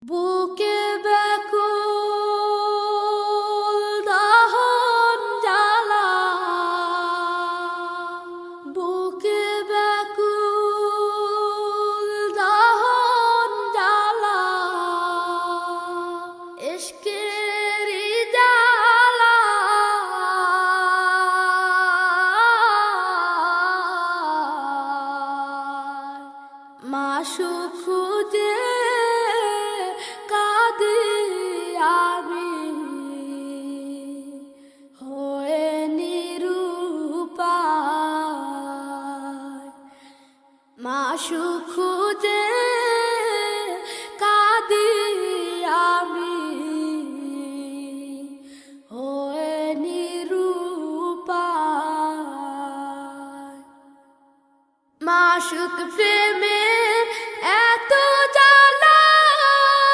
বুকে ব্যাকুল দাহন জ্বালা, বুকে ব্যাকুল দাহন জ্বালা, ইশকেরি জ্বালা মাশূক খুঁজে কাঁদি আমি হয়ে নিরুপায়। মাশূক খুঁজে কাঁদি আমি হয়ে নিরুপায়। মাশূক